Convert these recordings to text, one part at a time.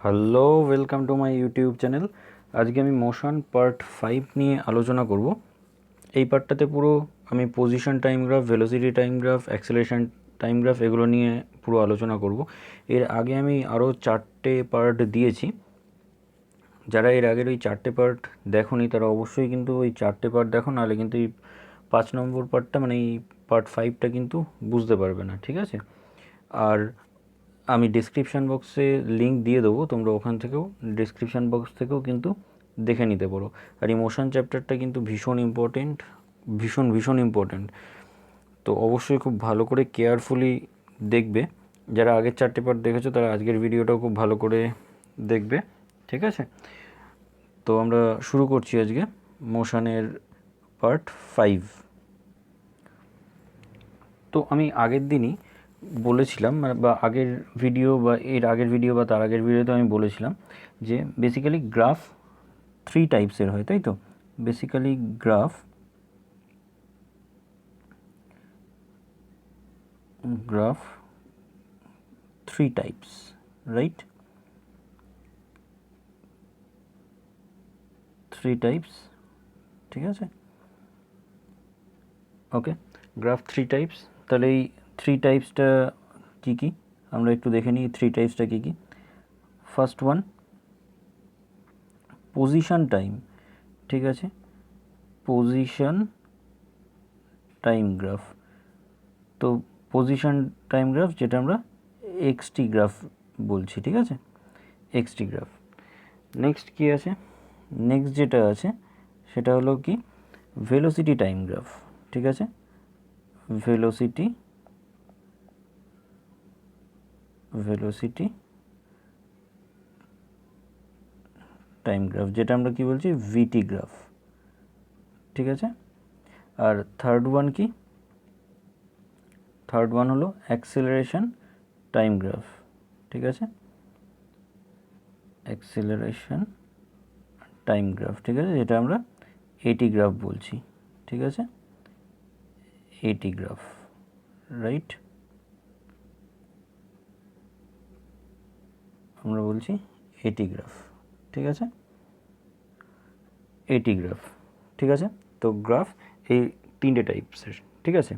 Hello, welcome to my YouTube channel. আজকে আমি motion part 5 নিয়ে আলোচনা করব। এই পার্টটাতে পুরো আমি position time graph, velocity time graph, acceleration time graph এগুলো নিয়ে পুরো আলোচনা করব। এর আগে আমি আরও 4টে পার্ট দিয়েছি। যারা এর আগের ওই 4টে পার্ট দেখোনি তারা অবশ্যই কিন্তু ওই 4টে পার্ট দেখো, নাহলে কিন্তু এই 5 নম্বর পার্টটা মানে এই পার্ট 5টা কিন্তু বুঝতে পারবে না, ঠিক আছে? আর আমি ডিসক্রিপশান বক্সে লিঙ্ক দিয়ে দেবো, তোমরা ওখান থেকেও ডিসক্রিপশান বক্স থেকেও কিন্তু দেখে নিতে পারো। আর ইমোশন চ্যাপ্টারটা কিন্তু ভীষণ ইম্পর্টেন্ট, ভীষণ ইম্পর্টেন্ট। তো অবশ্যই খুব ভালো করে কেয়ারফুলি দেখবে। যারা আগের 4টে পার্ট দেখেছো তারা আজকের ভিডিওটাও খুব ভালো করে দেখবে, ঠিক আছে? তো আমরা শুরু করছি আজকে মোশনের পার্ট 5। তো আমি আগের দিনই বলেছিলাম, বা আগের ভিডিও বা এর আগের ভিডিও বা তার আগের ভিডিওতে আমি বলেছিলাম যে বেসিক্যালি গ্রাফ 3 টাইপসের হয়, তাই তো? Basically graph 3 types, right? 3 types, ঠিক আছে? ওকে, গ্রাফ 3 টাইপস। তাহলে এই 3 টাইপসটা কী কী আমরা একটু দেখে নিই। 3 টাইপসটা কী কী? ফার্স্ট ওয়ান, পজিশন টাইম, ঠিক আছে? Position time graph. তো পজিশন টাইম গ্রাফ যেটা আমরা এক্সটি গ্রাফ বলছি, ঠিক আছে? XT graph. নেক্সট কী আছে? নেক্সট যেটা আছে সেটা হলো কি ভেলোসিটি টাইম গ্রাফ, ঠিক আছে? ভেলোসিটি টাইম গ্রাফ, যেটা আমরা কি বলছি ভিটি গ্রাফ, ঠিক আছে? আর থার্ড ওয়ান কি? থার্ড ওয়ান হলো অ্যাক্সেলারেশন টাইম গ্রাফ, ঠিক আছে? অ্যাক্সেলারেশন টাইম গ্রাফ, ঠিক আছে? যেটা আমরা এটি গ্রাফ বলছি, ঠিক আছে? এটি গ্রাফ, রাইট? আমরা বলছি এটি গ্রাফ, ঠিক আছে? এটি গ্রাফ, ঠিক আছে? তো গ্রাফ এই 3টে টাইপসের, ঠিক আছে?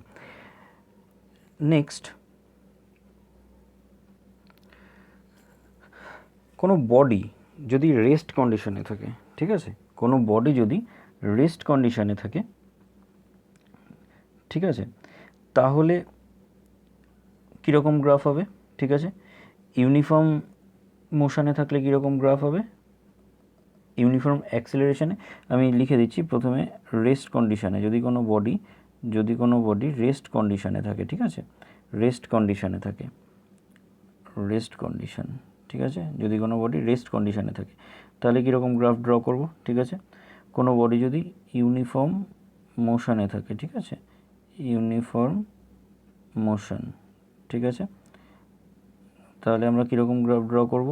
নেক্সট, কোনো বডি যদি রেস্ট কন্ডিশনে থাকে, ঠিক আছে? কোনো বডি যদি রেস্ট কন্ডিশনে থাকে, ঠিক আছে, তাহলে কীরকম গ্রাফ হবে, ঠিক আছে? ইউনিফর্ম মোশনে থাকলে কীরকম গ্রাফ হবে? ইউনিফর্ম অ্যাক্সেলারেশনে আমি লিখে দিচ্ছি প্রথমে। রেস্ট কন্ডিশনে যদি কোনো বডি রেস্ট কন্ডিশনে থাকে, ঠিক আছে? রেস্ট কন্ডিশনে থাকে, রেস্ট কন্ডিশন, ঠিক আছে? যদি কোনো বডি রেস্ট কন্ডিশনে থাকে তাহলে কীরকম গ্রাফ ড্র করব, ঠিক আছে? কোনো বডি যদি ইউনিফর্ম মোশনে থাকে, ঠিক আছে? ইউনিফর্ম মোশন, ঠিক আছে? তাহলে আমরা কীরকম গ্রাফ ড্র করব,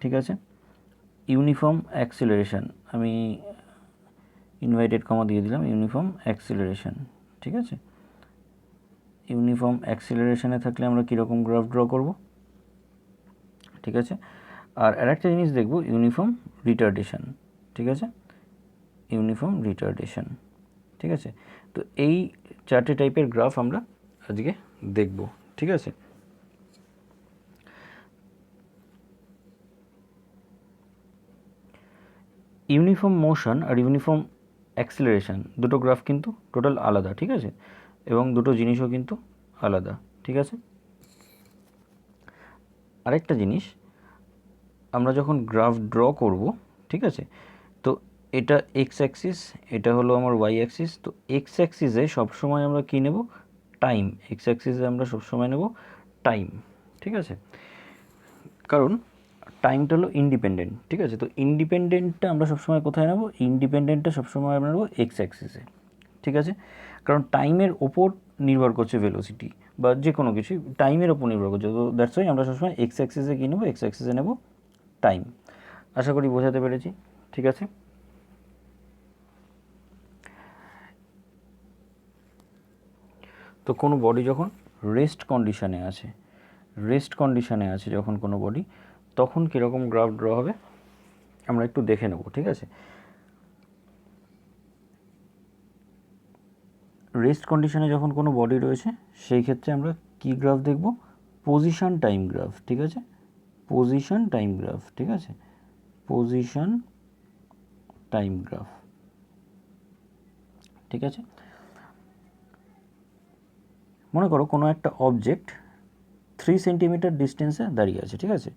ঠিক আছে? ইউনিফর্ম অ্যাক্সিলারেশন, আমি ইনভাইটেড কমা দিয়ে দিলাম, ইউনিফর্ম অ্যাক্সিলারেশন, ঠিক আছে? ইউনিফর্ম অ্যাক্সিলারেশনে থাকলে আমরা কীরকম গ্রাফ ড্র করব, ঠিক আছে? আর আরেকটা জিনিস দেখব, ইউনিফর্ম রিটার্ডেশন, ঠিক আছে? ইউনিফর্ম রিটার্ডেশন, ঠিক আছে? তো এই 4টে টাইপের গ্রাফ আমরা আজকে দেখব, ঠিক আছে? ইউনিফর্ম মোশন আর ইউনিফর্ম অ্যাক্সিলারেশন দুটো গ্রাফ কিন্তু টোটাল আলাদা, ঠিক আছে? এবং দুটো জিনিসও কিন্তু আলাদা, ঠিক আছে? আরেকটা জিনিস, আমরা যখন গ্রাফ ড্র করব, ঠিক আছে, তো এটা এক্স অ্যাক্সিস, এটা হলো আমার ওয়াই অ্যাক্সিস। তো এক্স অ্যাক্সিসে সবসময় আমরা কী নেব? টাইম। এক্স অ্যাক্সিসে আমরা সবসময় নেব টাইম, ঠিক আছে? কারণ টাইমটা হলো ইন্ডিপেন্ডেন্ট, ঠিক আছে? তো ইন্ডিপেন্ডেন্টটা আমরা সবসময় কোথায় নেব? ইন্ডিপেন্ডেন্টটা সবসময় আমরা নেব এক্স অ্যাক্সিসে, ঠিক আছে? কারণ টাইমের ওপর নির্ভর করছে ভেলোসিটি বা যে কোনো কিছু টাইমের ওপর নির্ভর করছে। তো দ্যাটস ওয়াই আমরা সবসময় এক্স অ্যাক্সিসে কী নেব? এক্স অ্যাক্সিসে নেব টাইম। আশা করি বোঝাতে পেরেছি, ঠিক আছে? তো কোনো বডি যখন রেস্ট কন্ডিশনে আছে যখন কোনো বডি, তখন কীরকম গ্রাফ ড্র হবে আমরা একটু দেখে নেব, ঠিক আছে। রেস্ট কন্ডিশনে যখন কোনো বডি রয়েছে সেই ক্ষেত্রে আমরা কি গ্রাফ দেখব, পজিশন টাইম গ্রাফ, ঠিক আছে, পজিশন টাইম গ্রাফ, ঠিক আছে, পজিশন টাইম গ্রাফ, ঠিক আছে। মনে করো কোনো একটা অবজেক্ট 3 সেন্টিমিটার ডিস্টেন্সে দাঁড়িয়ে আছে, ঠিক আছে।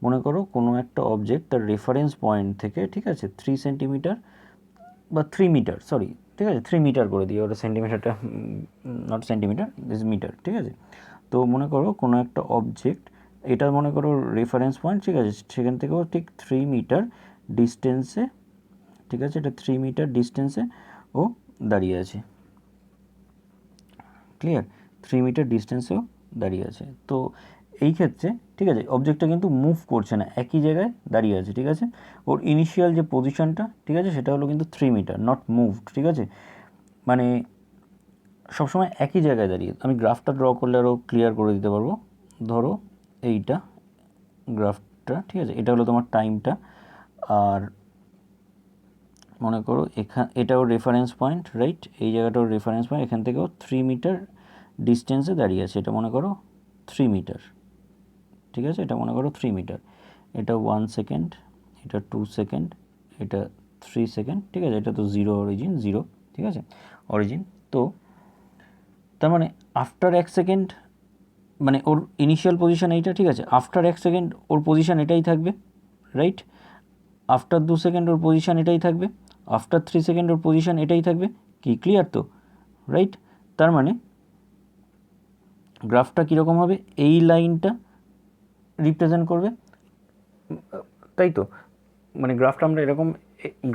মনে করো কোনো একটা অবজেক্ট তার রেফারেন্স পয়েন্ট থেকে, ঠিক আছে, 3 সেন্টিমিটার বা 3 মিটার, সরি, ঠিক আছে, 3 মিটার করে দিয়ে, ওটা সেন্টিমিটারটা নট সেন্টিমিটার, দিস মিটার, ঠিক আছে। তো মনে করো কোনো একটা অবজেক্ট, এটা মনে করো রেফারেন্স পয়েন্ট, ঠিক আছে, সেখান থেকেও ঠিক 3 মিটার ডিস্টেন্সে, ঠিক আছে, এটা 3 মিটার ডিস্টেন্সে ও দাঁড়িয়ে আছে, ক্লিয়ার, 3 মিটার ডিস্টেন্সেও দাঁড়িয়ে আছে। তো এই ক্ষেত্রে, ঠিক আছে, অবজেক্টটা কিন্তু মুভ করছে না, একই জায়গায় দাঁড়িয়ে আছে, ঠিক আছে। ওর ইনিশিয়াল যে পজিশনটা, ঠিক আছে, সেটা হলো কিন্তু 3 মিটার, নট মুভড, ঠিক আছে, মানে সবসময় একই জায়গায় দাঁড়িয়ে। আমি গ্রাফটা ড্র করলে আরও ক্লিয়ার করে দিতে পারবো। ধরো এইটা গ্রাফটা, ঠিক আছে, এটা হলো তোমার টাইমটা, আর মনে করো এটাও রেফারেন্স পয়েন্ট, রাইট, এই জায়গাটাও রেফারেন্স পয়েন্ট, এখান থেকেও 3 মিটার ডিস্টেন্সে দাঁড়িয়ে আছে, এটা মনে করো 3 মিটার, ঠিক আছে, এটা মনে করো 3 মিটার, এটা 1 সেকেন্ড, এটা 2 সেকেন্ড, এটা 3 সেকেন্ড, ঠিক আছে, এটা তো জিরো অরিজিন, জিরো, ঠিক আছে, অরিজিন। তো তার মানে আফটার 1 সেকেন্ড, মানে ওর ইনিশিয়াল পজিশন এইটা, ঠিক আছে, আফটার 1 সেকেন্ড ওর পজিশন এটাই থাকবে, রাইট, আফটার 2 সেকেন্ড ওর পজিশন এটাই থাকবে, আফটার 3 সেকেন্ড ওর পজিশন এটাই থাকবে, কি ক্লিয়ার তো, রাইট। তার মানে গ্রাফটা কীরকম হবে, এই লাইনটা রিপ্রেজেন্ট করবে, তাই তো, মানে গ্রাফটা আমরা এরকম,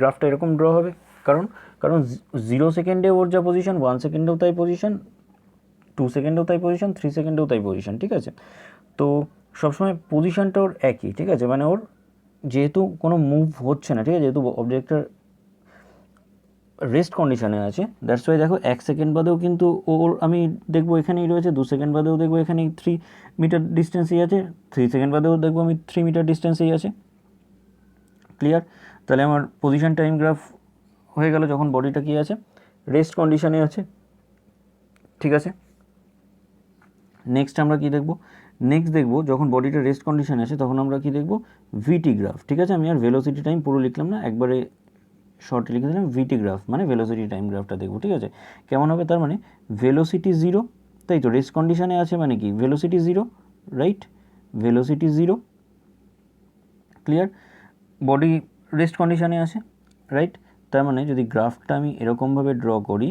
গ্রাফটা এরকম ড্র হবে, কারণ কারণ 0 সেকেন্ডে ওর যা পজিশন, 1 সেকেন্ডেও তাই পজিশন, 2 সেকেন্ডেও তাই পজিশন, 3 সেকেন্ডেও তাই পজিশন, ঠিক আছে। তো সবসময় পজিশনটা ওর একই, ঠিক আছে, মানে ওর যেহেতু কোনো মুভ হচ্ছে না, ঠিক আছে, যেহেতু অবজেক্টটার রেস্ট কন্ডিশনে আছে, দ্যাটস ওয়াই দেখো 1 সেকেন্ড বাদেও কিন্তু ওর আমি দেখবো এখানেই রয়েছে, 2 সেকেন্ড বাদেও দেখবো এখানেই 3 মিটার ডিস্টেন্সেই আছে, 3 সেকেন্ড বাদেও দেখবো আমি 3 মিটার ডিস্টেন্সেই আছে, ক্লিয়ার। তাহলে আমার পজিশন টাইম গ্রাফ হয়ে গেল যখন বডিটা কি আছে, রেস্ট কন্ডিশনে আছে, ঠিক আছে। নেক্সট আমরা কি দেখব, নেক্সট দেখব যখন বডিটা রেস্ট কন্ডিশনে আছে তখন আমরা কি দেখব, ভিটি গ্রাফ, ঠিক আছে। আমি আর ভেলোসিটি টাইম পুরো লিখলাম না, একবারে শর্টে লিখে দিলাম, ভিটি গ্রাফ মানে ভেলোসিটি টাইম গ্রাফটা দেখবো, ঠিক আছে। কেমন হবে, তার মানে ভেলোসিটি জিরো, তাই তো, রেস্ট কন্ডিশনে আছে মানে কি, velocity zero, right, velocity zero, clear, body rest কন্ডিশনে আছে, রাইট। তার মানে যদি গ্রাফটা আমি এরকমভাবে ড্র করি,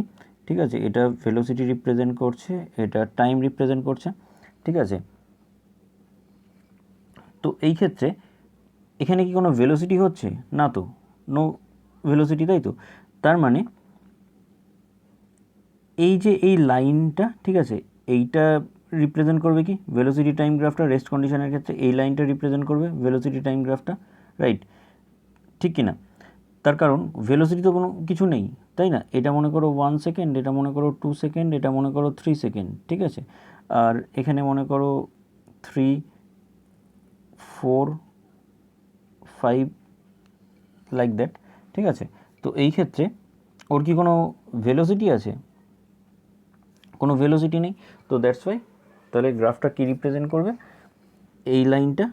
ঠিক আছে, এটা ভেলোসিটি রিপ্রেজেন্ট করছে, এটা টাইম রিপ্রেজেন্ট করছে, ঠিক আছে। তো এই ক্ষেত্রে এখানে কি কোনো ভেলোসিটি হচ্ছে না, তো নো ভেলোসিটি, তাই তো। তার মানে এই যে এই লাইনটা, ঠিক আছে, এইটা রিপ্রেজেন্ট করবে কি, ভেলোসিটি টাইম গ্রাফটা রেস্ট কন্ডিশনের ক্ষেত্রে এই লাইনটা রিপ্রেজেন্ট করবে ভেলোসিটি টাইম গ্রাফটা, রাইট, ঠিক কি না। তার কারণ ভেলোসিটি তো কোনো কিছু নেই, তাই না, এটা মনে করো 1 সেকেন্ড, এটা মনে করো 2 সেকেন্ড, এটা মনে করো 3 সেকেন্ড, ঠিক আছে, আর এখানে মনে করো 3, 4, 5 লাইক দ্যাট, ঠিক আছে। তো এই ক্ষেত্রে ওর কি কোনো ভেলোসিটি আছে, কোনো ভেলোসিটি নেই, তো দ্যাটস ওয়াই তাহলে গ্রাফটা কী রিপ্রেজেন্ট করবে, এই লাইনটা,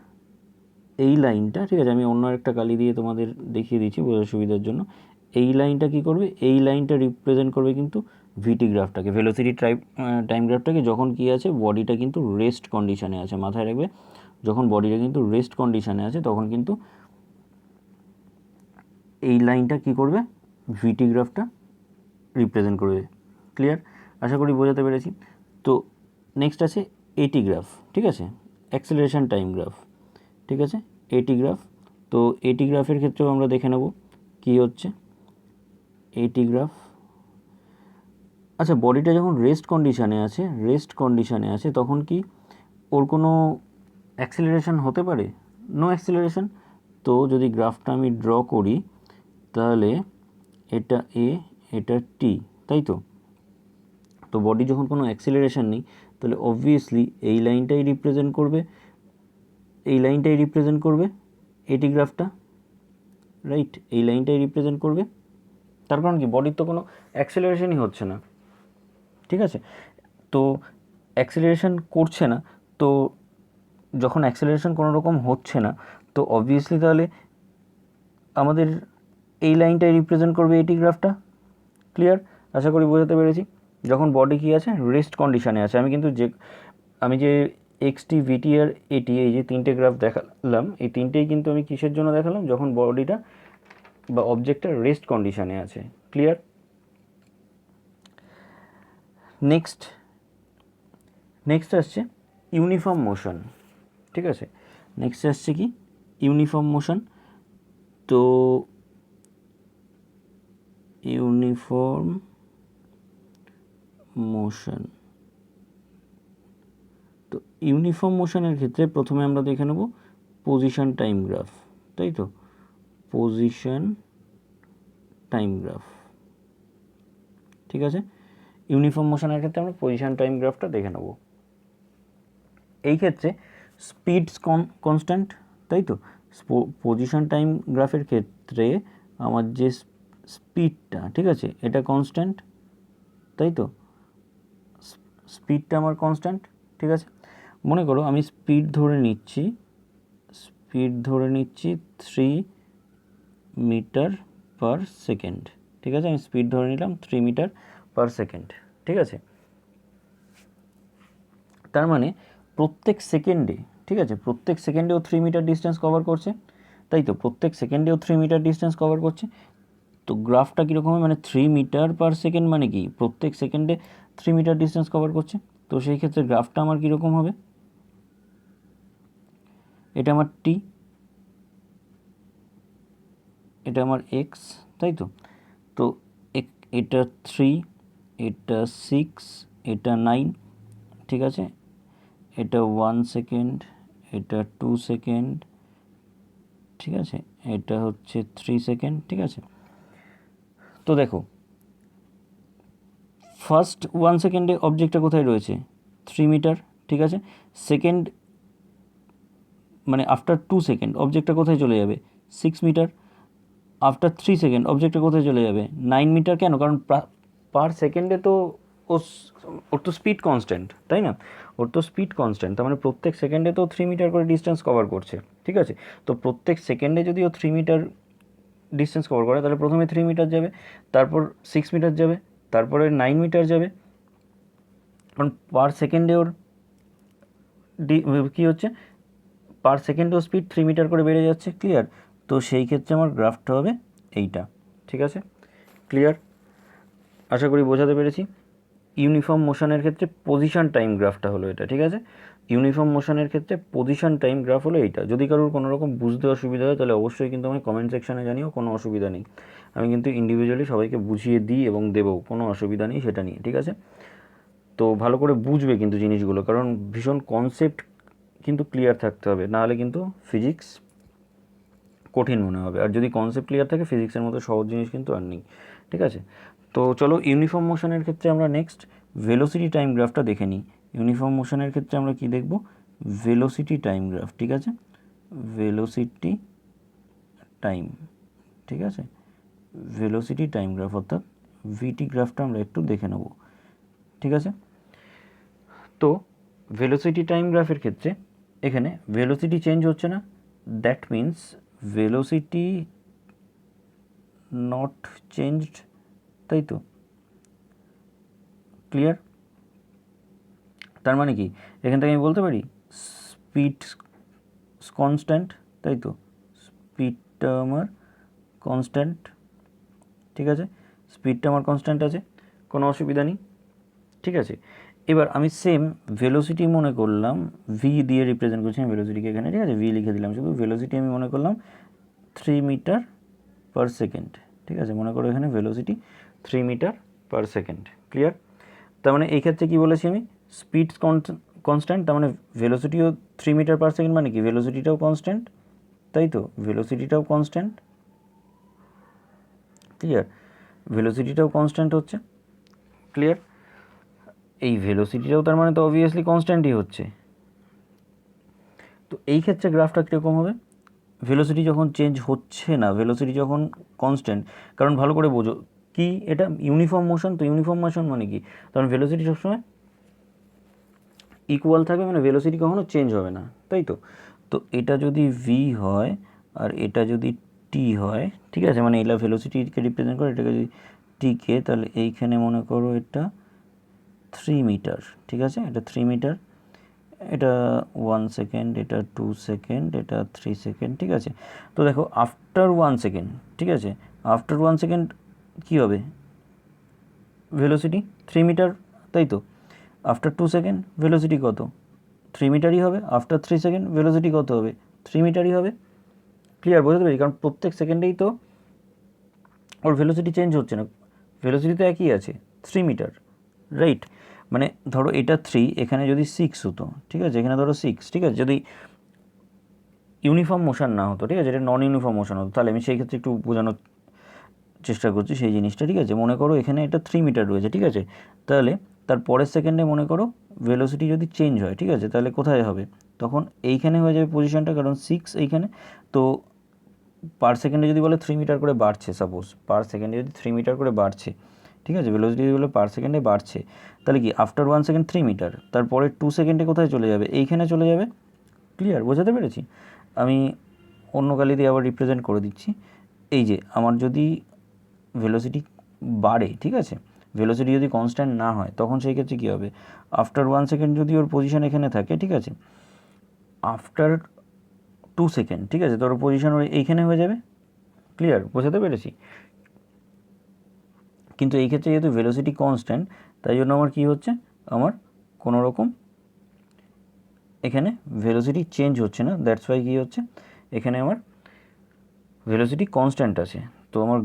এই লাইনটা, ঠিক আছে, আমি অন্য একটা কালি দিয়ে তোমাদের দেখিয়ে দিচ্ছি বোঝার সুবিধার জন্য, এই লাইনটা কি করবে, এই লাইনটা রিপ্রেজেন্ট করবে কিন্তু ভিটি গ্রাফটাকে, ভেলোসিটি টাইম গ্রাফটাকে, যখন কি আছে বডিটা কিন্তু রেস্ট কন্ডিশনে আছে, মাথায় রাখবে, যখন বডিটা কিন্তু রেস্ট কন্ডিশনে আছে তখন কিন্তু এই লাইনটা কি করবে, ভিটি গ্রাফটা রিপ্রেজেন্ট করবে, ক্লিয়ার, আশা করি বোঝাতে পেরেছি। তো নেক্সট আছে এটি গ্রাফ, ঠিক আছে, অ্যাক্সেলারেশন টাইম গ্রাফ, ঠিক আছে, এটি গ্রাফ। তো এটি গ্রাফের ক্ষেত্রেও আমরা দেখে নেব কী হচ্ছে এটি গ্রাফ। আচ্ছা, বডিটা যখন রেস্ট কন্ডিশনে আছে তখন কি ওর কোনো অ্যাক্সেলারেশন হতে পারে, নো অ্যাক্সেলারেশন। তো যদি গ্রাফটা আমি ড্র করি তাহলে এটা এ, এটা টি, তাই তো। তো বডি যখন কোনো অ্যাক্সেলারেশন নেই তাহলে অবভিয়াসলি এই লাইনটাই রিপ্রেজেন্ট করবে এই লাইনটাই রিপ্রেজেন্ট করবে এটি গ্রাফটা, রাইট, এই লাইনটাই রিপ্রেজেন্ট করবে। তার কারণ কি, বডির তো কোনো অ্যাক্সেলারেশনই হচ্ছে না, ঠিক আছে। তো অ্যাক্সেলারেশন করছে না, তো যখন অ্যাক্সেলারেশন কোনো রকম হচ্ছে না, তো অবভিয়াসলি তাহলে আমাদের এই লাইনটাই রিপ্রেজেন্ট করবে এটি গ্রাফটা। ক্লিয়ার? আশা করি বোঝাতে পেরেছি। যখন বডি কী আছে, রেস্ট কন্ডিশনে আছে, আমি যে এক্সটি, ভিটি আর এটি, এই যে তিনটে গ্রাফ দেখালাম, এই তিনটেই কিন্তু আমি কিসের জন্য দেখালাম, যখন বডিটা বা অবজেক্টটা রেস্ট কন্ডিশনে আছে। ক্লিয়ার? নেক্সট আসছে ইউনিফর্ম মোশন, ঠিক আছে। নেক্সট আসছে কি, ইউনিফর্ম মোশন। তো ইউনিফর্ম মোশন, তো ইউনিফর্ম মোশনের ক্ষেত্রে প্রথমে আমরা দেখে নেব পজিশন টাইম গ্রাফ, তাই তো, পজিশন টাইম গ্রাফ, ঠিক আছে। ইউনিফর্ম মোশনের ক্ষেত্রে আমরা পজিশন টাইম গ্রাফটা দেখে নেব। এই ক্ষেত্রে স্পিড কনস্ট্যান্ট, তাই তো। পজিশন টাইম গ্রাফের ক্ষেত্রে আমার যে স্পিডটা, ঠিক আছে, এটা কনস্ট্যান্ট, তাই তো, স্পিডটা আমার কনস্ট্যান্ট, ঠিক আছে। মনে করো আমি স্পিড ধরে নিচ্ছি 3 মিটার পার সেকেন্ড, ঠিক আছে। আমি স্পিড ধরে নিলাম 3 মিটার পার সেকেন্ড, ঠিক আছে। তার মানে প্রত্যেক সেকেন্ডে, ঠিক আছে, প্রত্যেক সেকেন্ডেও 3 মিটার ডিস্টেন্স কভার করছে, তাই তো, প্রত্যেক সেকেন্ডেও 3 মিটার ডিস্টেন্স কভার করছে। তো গ্রাফটা কীরকম হবে, মানে 3 মিটার পার সেকেন্ড মানে কি, প্রত্যেক সেকেন্ডে 3 মিটার ডিস্টেন্স কভার করছে। তো সেই ক্ষেত্রে গ্রাফটা আমার কীরকম হবে, এটা আমার টি, এটা আমার এক্স, তাই তো। তো এটা 3, এটা 6, এটা 9, ঠিক আছে। এটা 1 সেকেন্ড, এটা 2 সেকেন্ড, ঠিক আছে। এটা হচ্ছে 3 সেকেন্ড, ঠিক আছে। তো দেখো, ফার্স্ট 1 সেকেন্ডে অবজেক্টটা কোথায় রয়েছে, 3 মিটার, ঠিক আছে। সেকেন্ড মানে আফটার 2 সেকেন্ড অবজেক্টটা কোথায় চলে যাবে, 6 মিটার। আফটার 3 সেকেন্ড অবজেক্টটা কোথায় চলে যাবে, 9 মিটার। কেন? কারণ পার সেকেন্ডে তো ওর তো স্পিড কনস্ট্যান্ট, তাই না, ওর তো স্পিড কনস্ট্যান্ট, তার মানে প্রত্যেক সেকেন্ডে তো 3 মিটার করে ডিস্টেন্স কভার করছে, ঠিক আছে। তো প্রত্যেক সেকেন্ডে যদি ও 3 মিটার ডিস্টেন্স কভার করে, তাহলে প্রথমে 3 মিটার যাবে, তারপর 6 মিটার যাবে, তারপরে 9 মিটার যাবে, কারণ পার সেকেন্ডে ওর কী হচ্ছে, পার সেকেন্ডেও স্পিড 3 মিটার করে বেড়ে যাচ্ছে। ক্লিয়ার? তো সেই ক্ষেত্রে আমার গ্রাফটা হবে এইটা, ঠিক আছে। ক্লিয়ার? আশা করি বোঝাতে পেরেছি। ইউনিফর্ম মোশনের ক্ষেত্রে পজিশন টাইম গ্রাফটা হলো এটা, ঠিক আছে। ইউনিফর্ম মোশনের ক্ষেত্রে পজিশন টাইম গ্রাফ হলো এইটা। যদি কারোর কোনো রকম বুঝতে অসুবিধা হয়, তাহলে অবশ্যই কিন্তু আমি কমেন্ট সেকশানে জানিও, কোনো অসুবিধা নেই। আমি কিন্তু ইন্ডিভিজুয়ালি সবাইকে বুঝিয়ে দিই এবং দেবো, কোনো অসুবিধা নেই সেটা নিয়ে, ঠিক আছে। তো ভালো করে বুঝবে কিন্তু জিনিসগুলো, কারণ ভীষণ কনসেপ্ট কিন্তু ক্লিয়ার থাকতে হবে, নাহলে কিন্তু ফিজিক্স কঠিন মনে হবে। আর যদি কনসেপ্ট ক্লিয়ার থাকে, ফিজিক্সের মতো সহজ জিনিস কিন্তু আর নেই, ঠিক আছে। তো চলো ইউনিফর্ম মোশনের ক্ষেত্রে আমরা নেক্সট ভেলোসিটি টাইম গ্রাফটা দেখে নিই। ইউনিফর্ম মোশনের ক্ষেত্রে আমরা কি দেখব, ভেলোসিটি টাইম গ্রাফ, ঠিক আছে, ভেলোসিটি টাইম, ঠিক আছে, ভেলোসিটি টাইম গ্রাফ অর্থাৎ ভিটি গ্রাফটা আমরা একটু দেখে নেব, ঠিক আছে। তো ভেলোসিটি টাইম গ্রাফের ক্ষেত্রে এখানে ভেলোসিটি চেঞ্জ হচ্ছে না, that means velocity not changed, তাই তো। ক্লিয়ার? তার মানে কি, এখান থেকে আমি বলতে পারি স্পিড কনস্ট্যান্ট, তাই তো, স্পিডটা আমার কনস্ট্যান্ট, ঠিক আছে, স্পিডটা আমার কনস্ট্যান্ট আছে, কোনো অসুবিধা নেই, ঠিক আছে। এবার আমি সেম ভেলোসিটি মনে করলাম, ভি দিয়ে রিপ্রেজেন্ট করছি আমি ভেলোসিটিকে এখানে, ঠিক আছে, ভি লিখে দিলাম শুধু। ভেলোসিটি আমি মনে করলাম 3 মিটার পার সেকেন্ড, ঠিক আছে। মনে করো এখানে velocity 3 metre per second. Clear? তার মানে এই ক্ষেত্রে কী বলেছি আমি, স্পিড কনস্ট্যান্ট, তার মানে ভেলোসিটিও 3 মিটার পার সেকেন্ড, মানে কি ভেলোসিটিটাও কনস্ট্যান্ট, তাই তো, ভেলোসিটিটাও কনস্ট্যান্ট। ক্লিয়ার? ভেলোসিটিটাও কনস্ট্যান্ট হচ্ছে। ক্লিয়ার? এই ভেলোসিটিটাও তার মানে তো অবভিয়াসলি কনস্ট্যান্টই হচ্ছে। তো এই ক্ষেত্রে গ্রাফটা কীরকম হবে, ভেলোসিটি যখন চেঞ্জ হচ্ছে না, ভেলোসিটি যখন কনস্ট্যান্ট, কারণ ভালো করে বোঝো কি এটা ইউনিফর্ম মোশন, তো ইউনিফর্ম মোশন মানে কি, কারণ ভেলোসিটি সবসময় ইকুয়াল থাকবে, মানে ভেলোসিটি কখনো চেঞ্জ হবে না, তাই তো। তো এটা যদি ভি হয় আর এটা যদি টি হয়, ঠিক আছে, মানে এটা ভেলোসিটিকে রিপ্রেজেন্ট করে, এটাকে যদি টিকে, তাহলে এইখানে মনে করো এটা 3 মিটার, ঠিক আছে, এটা 3 মিটার, এটা 1 সেকেন্ড, এটা 2 সেকেন্ড, এটা 3 সেকেন্ড, ঠিক আছে। তো দেখো আফটার 1 সেকেন্ড, ঠিক আছে, আফটার 1 সেকেন্ড কী হবে, ভেলোসিটি 3 মিটার, তাই তো। আফটার 2 সেকেন্ড ভেলোসিটি কত, 3 মিটারই হবে। আফটার 3 সেকেন্ড ভেলোসিটি কত হবে, 3 মিটারই হবে। ক্লিয়ার, বুঝতে পারি, কারণ প্রত্যেক সেকেন্ডেই তো ওর ভেলোসিটি চেঞ্জ হচ্ছে না, ভেলোসিটি তো একই আছে, 3 মিটার, রাইট। মানে ধরো এটা 3, এখানে যদি 6 হতো, ঠিক আছে, এখানে ধরো 6, ঠিক আছে, যদি ইউনিফর্ম মোশন না হতো, ঠিক আছে, এটা নন ইউনিফর্ম মোশন হতো, তাহলে আমি সেই ক্ষেত্রে একটু বোঝানোর চেষ্টা করছি সেই জিনিসটা, ঠিক আছে। মনে করো এখানে এটা 3 মিটার রয়েছে, ঠিক আছে, তাহলে তার পরের সেকেন্ডে মনে করো ভেলোসিটি যদি চেঞ্জ হয়, ঠিক আছে, তাহলে কোথায় হবে, তখন এইখানে হয়ে যাবে পজিশনটা, কারণ 6 এইখানে, তো পার সেকেন্ডে যদি বলে 3 মিটার করে বাড়ছে, সাপোজ পার সেকেন্ডে যদি 3 মিটার করে বাড়ছে, ঠিক আছে, ভেলোসিটি যদি বলে পার সেকেন্ডে বাড়ছে, তাহলে কি আফটার 1 সেকেন্ড 3 মিটার, তারপরে 2 সেকেন্ডে কোথায় চলে যাবে, এইখানে চলে যাবে। ক্লিয়ার, বোঝাতে পেরেছি। আমি অন্য কালি দিয়ে আবার রিপ্রেজেন্ট করে দিচ্ছি। এই যে আমার যদি ভেলোসিটি বাড়ে, ঠিক আছে, ভেলোসিটি যদি কনস্ট্যান্ট না হয়, তখন সেই ক্ষেত্রে কী হবে, আফটার 1 সেকেন্ড যদি ওর পজিশন এখানে থাকে, ঠিক আছে, আফটার 2 সেকেন্ড, ঠিক আছে, তোর পজিশন ওর এইখানে হয়ে যাবে। ক্লিয়ার, বোঝাতে পেরেছি। কিন্তু এই ক্ষেত্রে যেহেতু ভেলোসিটি কনস্ট্যান্ট, তাই জন্য আমার কী হচ্ছে, আমার কোনো রকম এখানে ভেলোসিটি চেঞ্জ হচ্ছে না, দ্যাটস ওয়াই কী হচ্ছে, এখানে আমার ভেলোসিটি কনস্ট্যান্ট আছে, তো আমার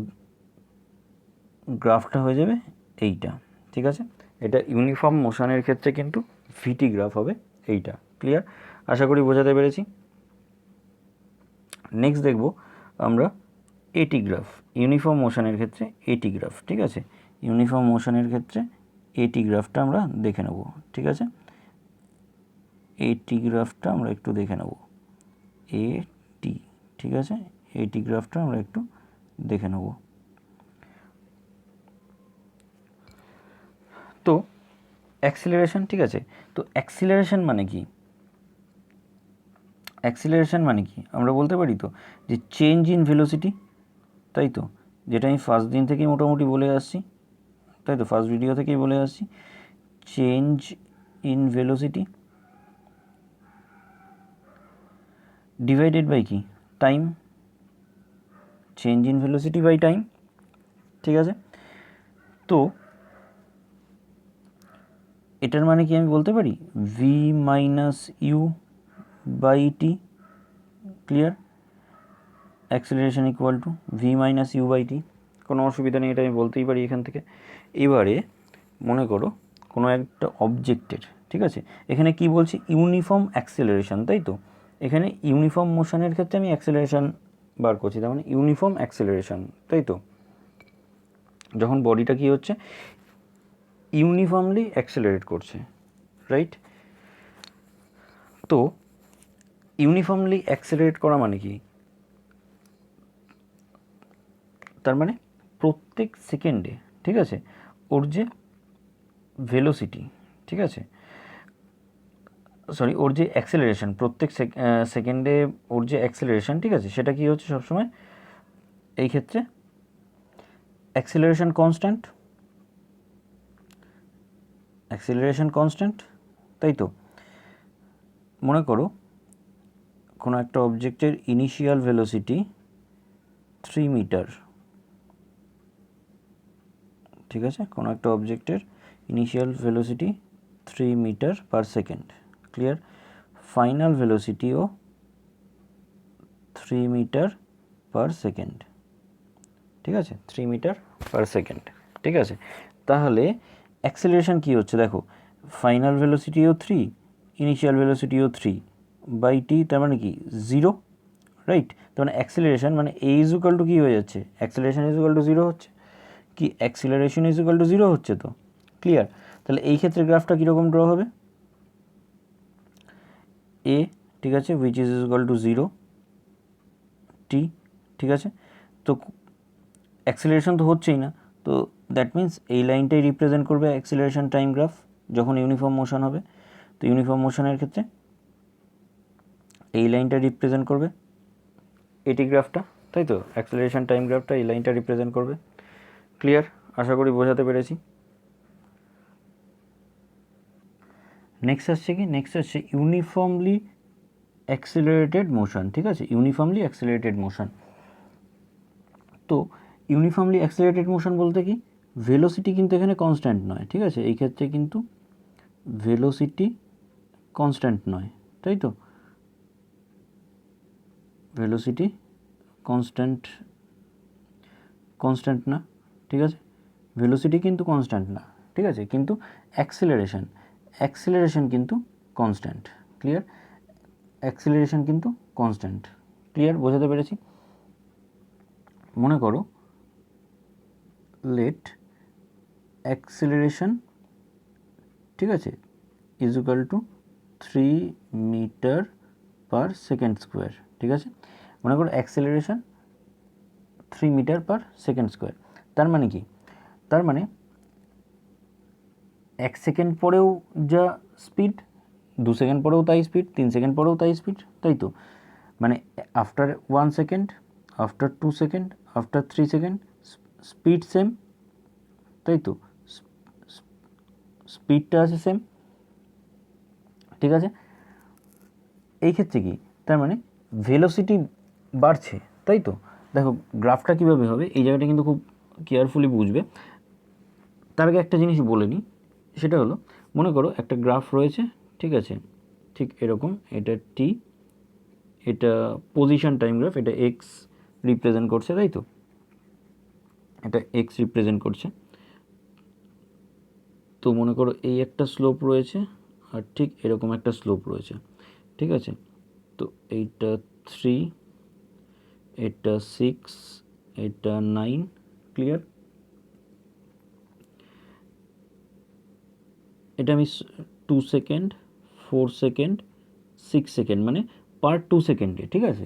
গ্রাফটা হয়ে যাবে এইটা, ঠিক আছে। এটা ইউনিফর্ম মোশনের ক্ষেত্রে কিন্তু ভিটি গ্রাফ হবে এইটা। ক্লিয়ার, আশা করি বোঝাতে পেরেছি। নেক্সট দেখব আমরা এটি গ্রাফ, ইউনিফর্ম মোশনের ক্ষেত্রে এটি গ্রাফ, ঠিক আছে, ইউনিফর্ম মোশনের ক্ষেত্রে এটি গ্রাফটা আমরা দেখে নেব, ঠিক আছে। এটি গ্রাফটা আমরা একটু দেখে নেব, এটি, ঠিক আছে, এটি গ্রাফটা আমরা একটু দেখে নেব। তো অ্যাক্সিলারেশন, ঠিক আছে, তো অ্যাক্সিলারেশন মানে কি, অ্যাক্সিলারেশন মানে কি আমরা বলতে পারি তো যে চেঞ্জ ইন ভেলোসিটি, তাই তো, যেটা আমি ফার্স্ট দিন থেকেই মোটামুটি বলে আসছি, তাই তো, ফার্স্ট ভিডিও থেকেই বলে আসছি, change in velocity divided by কি, time, change in velocity by time, ঠিক আছে। তো এটার মানে কি আমি বলতে পারি V minus U by T. Clear, acceleration equal to V minus U by T, কোনো অসুবিধা নেই, এটা আমি বলতেই পারি এখান থেকে। এবারে মনে করো কোনো একটা অবজেক্টের, ঠিক আছে, এখানে কি বলছি ইউনিফর্ম অ্যাক্সিলারেশন, তাই তো, এখানে ইউনিফর্ম মোশনের ক্ষেত্রে আমি অ্যাক্সিলারেশন বার করছি, তার মানে ইউনিফর্ম অ্যাক্সিলারেশন, তাই তো, যখন বডিটা কি হচ্ছে ইউনিফর্মলি অ্যাক্সিলারেট করছে, রাইট। তো ইউনিফর্মলি অ্যাক্সিলারেট করা মানে কি, তার মানে প্রত্যেক সেকেন্ডে, ঠিক আছে, ওর যে ভেলোসিটি, ঠিক আছে, সরি, ওর যে অ্যাক্সেলারেশন, প্রত্যেক সেকেন্ডে ওর যে অ্যাক্সেলারেশন, ঠিক আছে, সেটা কি হচ্ছে সবসময় এই ক্ষেত্রে অ্যাক্সেলারেশন কনস্ট্যান্ট, অ্যাক্সেলারেশন কনস্ট্যান্ট, তাই তো। মনে করো কোনো একটা অবজেক্টের ইনিশিয়াল ভেলোসিটি 3 মিটার, ঠিক আছে, কোনো একটা অবজেক্টের initial velocity 3 metre per second. Clear, final ভেলোসিটিও 3 মিটার পার সেকেন্ড, ঠিক আছে, 3 মিটার পার সেকেন্ড, ঠিক আছে। তাহলে অ্যাক্সেলারেশন কী হচ্ছে দেখো, ফাইনাল ভেলোসিটিও 3, ইনিশিয়াল ভেলোসিটিও 3 বাই টি, তার মানে কি 0, রাইট। তার মানে অ্যাক্সেলারেশন মানে এ ইজ ইকুয়াল টু কী হয়ে যাচ্ছে, অ্যাক্সেলারেশন ইজ ইকুয়াল টু 0 হচ্ছে, কি অ্যাক্সেলারেশন ইজ ইকুয়াল টু 0 হচ্ছে, তো ক্লিয়ার। তাহলে এই ক্ষেত্রে গ্রাফটা কীরকম ড্র হবে, এ ঠিক আছে, উইচ ইজ ইকুয়াল টু 0 টি। ঠিক আছে, তো অ্যাক্সিলারেশন তো হচ্ছেই না, তো দ্যাট মিন্স এই লাইনটাই রিপ্রেজেন্ট করবে অ্যাক্সিলারেশন টাইম গ্রাফ যখন ইউনিফর্ম মোশন হবে। তো ইউনিফর্ম মোশনের ক্ষেত্রে এই লাইনটা রিপ্রেজেন্ট করবে এটি গ্রাফটা, তাই তো অ্যাক্সিলারেশন টাইম গ্রাফটা এই লাইনটা রিপ্রেজেন্ট করবে। ক্লিয়ার? আশা করি বোঝাতে পেরেছি। নেক্সট আসছে কি, নেক্সট আসছে ইউনিফর্মলি অ্যাক্সিলারেটেড মোশন। ঠিক আছে, ইউনিফর্মলি অ্যাক্সিলারেটেড মোশন। তো ইউনিফর্মলি অ্যাক্সিলারেটেড মোশন বলতে কি, ভেলোসিটি কিন্তু এখানে কনস্ট্যান্ট নয়। ঠিক আছে, এই ক্ষেত্রে কিন্তু ভেলোসিটি কনস্ট্যান্ট নয়, তাই তো ভেলোসিটি কনস্ট্যান্ট না। ঠিক আছে, ভেলোসিটি কিন্তু কনস্ট্যান্ট না। ঠিক আছে, কিন্তু অ্যাক্সিলারেশন কিন্তু কনস্ট্যান্ট। ক্লিয়ার? অ্যাক্সিলারেশন কিন্তু কনস্ট্যান্ট। ক্লিয়ার? বোঝাতে পেরেছি? মনে করো লেট অ্যাক্সিলারেশন, ঠিক আছে, is equal to 3 metre per second square. ঠিক আছে, মনে করো acceleration 3 metre per second square. তার মানে কি, তার মানে 1 সেকেন্ড পরেও যা স্পিড, 2 সেকেন্ড পরেও তাই স্পিড, 3 সেকেন্ড পরেও তাই স্পিড, তাই তো মানে after 1 second, after 2 second, after 3 second speed same, তাই তো স্পিডটা আছে সেম। ঠিক আছে, এই ক্ষেত্রে কি, তার মানে ভেলোসিটি বাড়ছে, তাই তো। দেখো গ্রাফটা কীভাবে হবে, এই জায়গাটা কিন্তু খুব কেয়ারফুলি বুঝবে। তার আগে একটা জিনিস বলে নিই, সেটা হলো মনে করো একটা গ্রাফ রয়েছে, ঠিক আছে, ঠিক এরকম, এটা টি, এটা পজিশন টাইম গ্রাফ, এটা এক্স রিপ্রেজেন্ট করছে, তাই তো এটা এক্স রিপ্রেজেন্ট করছে। তো মনে করো এই একটা স্লোপ রয়েছে আর ঠিক এরকম একটা স্লোপ রয়েছে। ঠিক আছে, তো এইটা 3, এটা 6, এটা 9। ক্লিয়ার? এটা আমি 2 সেকেন্ড, 4 সেকেন্ড, 6 সেকেন্ড, মানে পার 2 সেকেন্ডে। ঠিক আছে,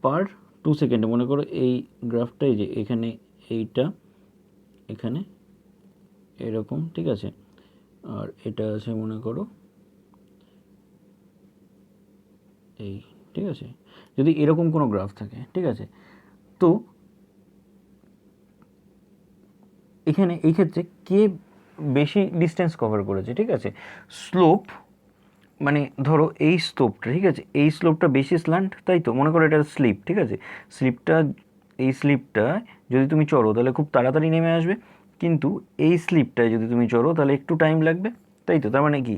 পার 2 সেকেন্ডে মনে করো এই গ্রাফটাই যে এখানে এইটা এখানে এরকম, ঠিক আছে, আর এটা আছে মনে করো এই। ঠিক আছে, যদি এরকম কোনো গ্রাফ থাকে, ঠিক আছে, তো এখানে এই ক্ষেত্রে কে বেশি ডিস্টেন্স কভার করেছে, ঠিক আছে, স্লোপ, মানে ধরো এই স্লোপটা, ঠিক আছে, এই স্লোপটা বেশি স্ল্যান্ট, তাই তো মনে করো এটা স্লিপ। ঠিক আছে, স্লিপটা, এই স্লিপটা যদি তুমি চড়ো তাহলে খুব তাড়াতাড়ি নেমে আসবে, কিন্তু এই স্লিপটায় যদি তুমি চড়ো তাহলে একটু টাইম লাগবে, তাই তো। তার মানে কি,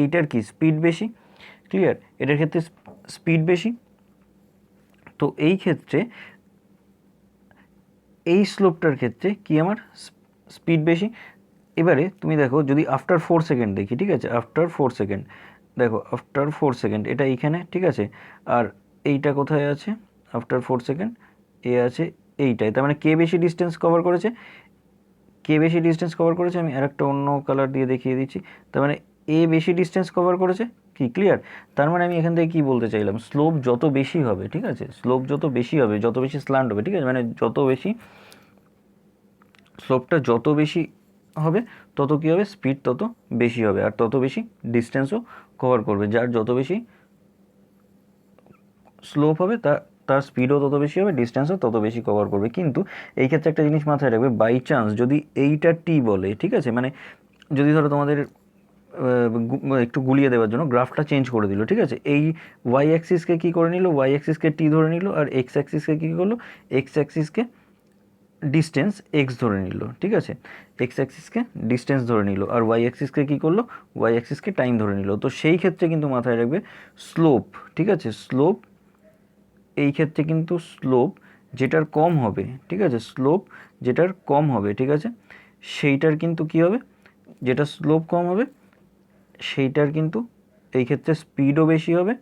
এইটার কি স্পিড বেশি। ক্লিয়ার? এটার ক্ষেত্রে স্পিড বেশি, তো এই ক্ষেত্রে এই স্লোপটার ক্ষেত্রে কি আমার স্পিড বেশি। এবারে তুমি দেখো যদি আফটার 4 সেকেন্ড দেখি, ঠিক আছে, আফটার 4 সেকেন্ড দেখো, আফটার 4 সেকেন্ড এটা এইখানে, ঠিক আছে, আর এইটা কোথায় আছে, আফটার 4 সেকেন্ড এ আছে এইটাই। তার মানে কে বেশি ডিস্টেন্স কভার করেছে, কে বেশি ডিস্টেন্স কভার করেছে, আমি আর একটা অন্য কালার দিয়ে দেখিয়ে দিচ্ছি। তার মানে এ বেশি ডিস্টেন্স কভার করেছে। কি ক্লিয়ার? তার মানে আমি এখান থেকে কী বলতে চাইলাম, স্লোপ যত বেশি হবে, ঠিক আছে, স্লোপ যত বেশি হবে, যত বেশি স্ল্যান্ট হবে, ঠিক আছে, মানে যত বেশি স্লোপটা যত বেশি হবে তত কী হবে, স্পিড তত বেশি হবে, আর তত বেশি ডিস্টেন্সও কভার করবে। যার যত বেশি স্লোপ হবে তার স্পিডও তত বেশি হবে, ডিস্টেন্সও তত বেশি কভার করবে। কিন্তু এই ক্ষেত্রে একটা জিনিস মাথায় রাখবে, বাই চান্স যদি এইটা টি বলে, ঠিক আছে, মানে যদি ধরো তোমাদের একটু গুলিয়ে দেওয়ার জন্য গ্রাফটা চেঞ্জ করে দিল, ঠিক আছে, এই ওয়াই অ্যাক্সিসকে কী করে নিল, ওয়াই অ্যাক্সিসকে টি ধরে নিল, আর এক্স অ্যাক্সিসকে কী করলো, এক্স অ্যাক্সিসকে ডিস্টেন্স এক্স ধরে নিল, ঠিক আছে, এক্স অ্যাক্সিসকে ডিস্টেন্স ধরে নিল, আর ওয়াই অ্যাক্সিসকে কী করলো, ওয়াই অ্যাক্সিসকে টাইম ধরে নিল। তো সেই ক্ষেত্রে কিন্তু মাথায় রাখবে স্লোপ, ঠিক আছে, স্লোপ, এই ক্ষেত্রে কিন্তু স্লোপ যেটার কম হবে, ঠিক আছে, স্লোপ যেটার কম হবে, ঠিক আছে, সেইটার কিন্তু কী হবে, যেটা স্লোপ কম হবে সেইটার কিন্তু এই ক্ষেত্রে স্পিডও বেশি হবে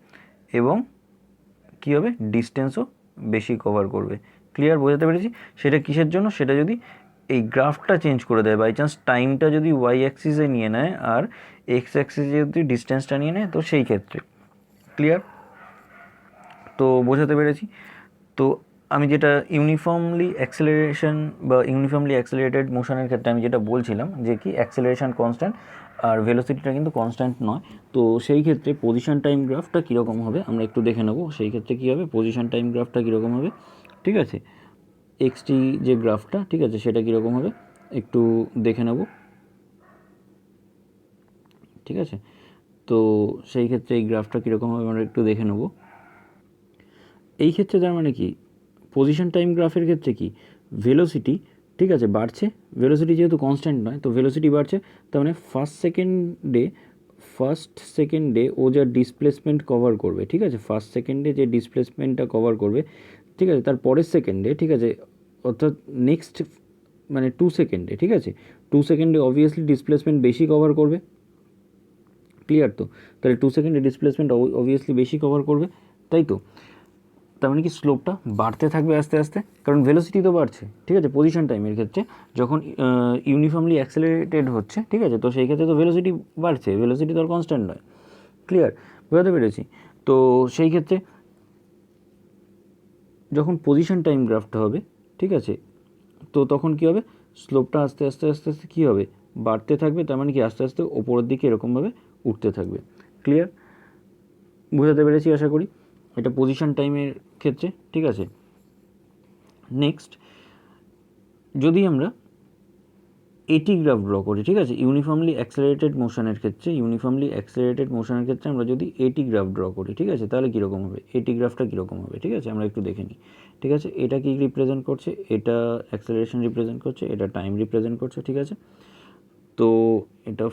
এবং কী হবে, ডিস্টেন্সও বেশি কভার করবে। ক্লিয়ার? বোঝাতে পেরেছি? সেটা কিসের জন্য, সেটা যদি এই গ্রাফটা চেঞ্জ করে দেয়, বাই চান্স টাইমটা যদি ওয়াই অ্যাক্সিসে নিয়ে নেয় আর এক্স অ্যাক্সিসে যদি ডিস্টেন্সটা নিয়ে নেয়, তো সেই ক্ষেত্রে। ক্লিয়ার? তো বোঝাতে পেরেছি। তো আমি যেটা ইউনিফর্মলি অ্যাক্সেলারেশন বা ইউনিফর্মলি অ্যাক্সেলারেটেড মোশনের ক্ষেত্রে আমি যেটা বলছিলাম যে কি অ্যাক্সেলারেশন কনস্ট্যান্ট আর ভেলোসিটিটা কিন্তু কনস্ট্যান্ট নয়। তো সেই ক্ষেত্রে পজিশন টাইম গ্রাফটা কীরকম হবে আমরা একটু দেখে নেব। সেই ক্ষেত্রে কী হবে, পজিশন টাইম গ্রাফটা কীরকম হবে, ঠিক আছে, এক্সটি যে গ্রাফটা, ঠিক আছে, সেটা কীরকম হবে একটু দেখে নেব, ঠিক আছে। তো সেই ক্ষেত্রে এই গ্রাফটা কীরকম হবে আমরা একটু দেখে নেব। এই ক্ষেত্রে তার মানে কি, পজিশন টাইম গ্রাফের ক্ষেত্রে কি ভেলোসিটি, ঠিক আছে, বাড়ছে। ভেলোসিটি যেহেতু কনস্ট্যান্ট নয়, তো ভেলোসিটি বাড়ছে, তার মানে ফার্স্ট সেকেন্ডে ও যা ডিসপ্লেসমেন্ট কভার করবে, ঠিক আছে, ফার্স্ট সেকেন্ডে যে ডিসপ্লেসমেন্টটা কভার করবে, ঠিক আছে, তার পরের সেকেন্ডে, ঠিক আছে, অর্থাৎ নেক্সট মানে 2 সেকেন্ডে, ঠিক আছে, 2 সেকেন্ডে অবভিয়াসলি ডিসপ্লেসমেন্ট বেশি কভার করবে। ক্লিয়ার? তো তাহলে 2 সেকেন্ডে ডিসপ্লেসমেন্ট অবভিয়াসলি বেশি কভার করবে, তাই তো। তার মানে কি স্লোপটা বাড়তে থাকবে আস্তে আস্তে, কারণ ভেলোসিটি তো বাড়ছে, ঠিক আছে। পজিশন টাইমের ক্ষেত্রে যখন ইউনিফর্মলি অ্যাক্সেলারেটেড হচ্ছে, ঠিক আছে, তো সেই ক্ষেত্রে তো ভেলোসিটি বাড়ছে, ভেলোসিটি তো আর কনস্ট্যান্ট নয়। ক্লিয়ার? বোঝাতে পেরেছি? তো সেই ক্ষেত্রে যখন পজিশন টাইম গ্রাফটা হবে, ঠিক আছে, তো তখন কী হবে, স্লোপটা আস্তে আস্তে আস্তে আস্তে কী হবে, বাড়তে থাকবে। তার মানে কি আস্তে আস্তে ওপরের দিকে এরকমভাবে উঠতে থাকবে। ক্লিয়ার? বোঝাতে পেরেছি আশা করি, এটা পজিশন টাইমের ক্ষেত্রে, ঠিক আছে। নেক্সট, যদি আমরা এটি গ্রাফ ড্র করি, ঠিক আছে, ইউনিফর্মলি অ্যাক্সেলারেটেড মোশনের ক্ষেত্রে আমরা যদি এটি গ্রাফ ড্র করি, ঠিক আছে, তাহলে কীরকম হবে, এটি গ্রাফটা কীরকম হবে, ঠিক আছে, আমরা একটু দেখে নিই। ঠিক আছে, এটা কি রিপ্রেজেন্ট করছে, এটা অ্যাক্সেলারেশন রিপ্রেজেন্ট করছে, এটা টাইম রিপ্রেজেন্ট করছে, ঠিক আছে। তো এটা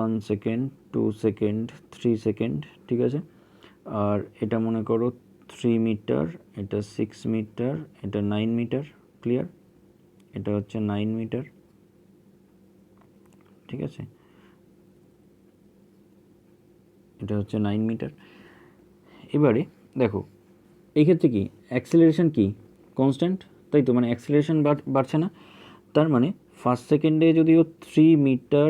1 সেকেন্ড, 2 সেকেন্ড, 3 সেকেন্ড, ঠিক আছে। আর এটা মনে করো 3 মিটার, এটা 6 মিটার, এটা 9 মিটার। ক্লিয়ার? এটা হচ্ছে 9 মিটার, ঠিক আছে, এটা হচ্ছে 9 মিটার। এবারে দেখো এই ক্ষেত্রে কি অ্যাক্সেলারেশন কি কনস্ট্যান্ট, তাই তো, মানে অ্যাক্সেলারেশন বাড়ছে না। তার মানে ফার্স্ট সেকেন্ডে যদিও 3 মিটার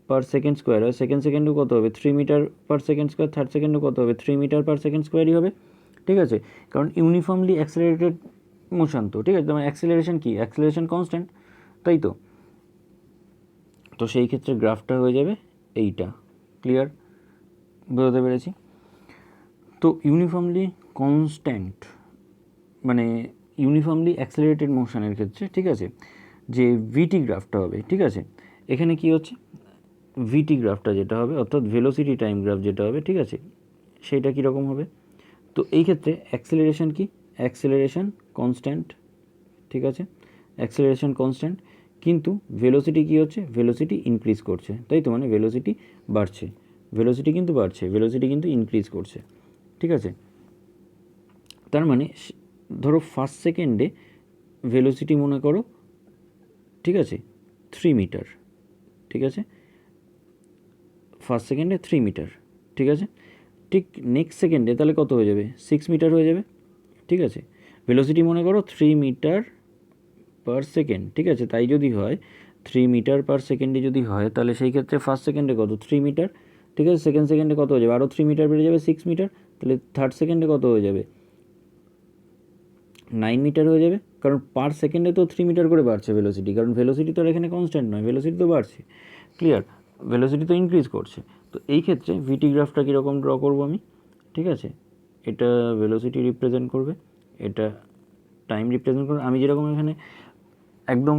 পার সেকেন্ড স্কোয়ার হয়, সেকেন্ড সেকেন্ডেও কত হবে 3 metre per second square, third সেকেন্ডেও কত হবে 3 মিটার পার সেকেন্ড স্কোয়ারই হবে, ঠিক আছে, কারণ ইউনিফর্মলি অ্যাক্সেলারেটেড মোশন তো, ঠিক আছে, মানে অ্যাক্সেলারেশন কি, অ্যাক্সেলারেশন কনস্ট্যান্ট, তাই তো। তো সেই ক্ষেত্রে গ্রাফটা হয়ে যাবে এইটা। ক্লিয়ার? বোঝাতে পেরেছি? তো ইউনিফর্মলি কনস্ট্যান্ট মানে ইউনিফর্মলি অ্যাক্সেলারেটেড মোশনের ক্ষেত্রে, ঠিক আছে, যে ভিটি গ্রাফটা হবে, ঠিক আছে, এখানে কি হচ্ছে ভিটি গ্রাফটা যেটা হবে, অর্থাৎ ভেলোসিটি টাইম গ্রাফ যেটা হবে, ঠিক আছে, সেইটা কীরকম হবে। তো এই ক্ষেত্রে অ্যাক্সেলারেশন কি, অ্যাক্সেলারেশন কনস্ট্যান্ট, ঠিক আছে, অ্যাক্সেলারেশন কনস্ট্যান্ট, কিন্তু ভেলোসিটি কী হচ্ছে, ভেলোসিটি ইনক্রিজ করছে, তাই তো, মানে ভেলোসিটি বাড়ছে, ভেলোসিটি কিন্তু বাড়ছে, ভেলোসিটি কিন্তু ইনক্রিজ করছে, ঠিক আছে। তার মানে ধরো ফার্স্ট সেকেন্ডে ভেলোসিটি মনে করো, ঠিক আছে, 3 মিটার, ঠিক আছে, ফার্স্ট সেকেন্ডে 3 মিটার, ঠিক আছে, ঠিক নেক্সট সেকেন্ডে তাহলে কত হয়ে যাবে 6 মিটার হয়ে যাবে, ঠিক আছে। ভেলোসিটি মনে করো 3 মিটার পার সেকেন্ড, ঠিক আছে, তাই যদি হয় 3 মিটার পার সেকেন্ডে যদি হয়, তাহলে সেই ক্ষেত্রে ফার্স্ট সেকেন্ডে কত 3 মিটার, ঠিক আছে, সেকেন্ড সেকেন্ডে কত হয়ে যাবে, আরও 3 মিটার বেড়ে যাবে 6 মিটার, তাহলে থার্ড সেকেন্ডে কত হয়ে যাবে 9 মিটার হয়ে যাবে, কারণ পার সেকেন্ডে তো 3 মিটার করে বাড়ছে ভেলোসিটি, কারণ ভেলোসিটি তো আর এখানে কনস্ট্যান্ট নয়, ভেলোসিটি তো বাড়ছে। ক্লিয়ার? ভেলোসিটি তো ইনক্রিজ করছে। তো এই ক্ষেত্রে ভিটি গ্রাফটা কীরকম ড্র করবো আমি, ঠিক আছে, এটা ভেলোসিটি রিপ্রেজেন্ট করবে, এটা টাইম রিপ্রেজেন্ট করবে। আমি যেরকম এখানে একদম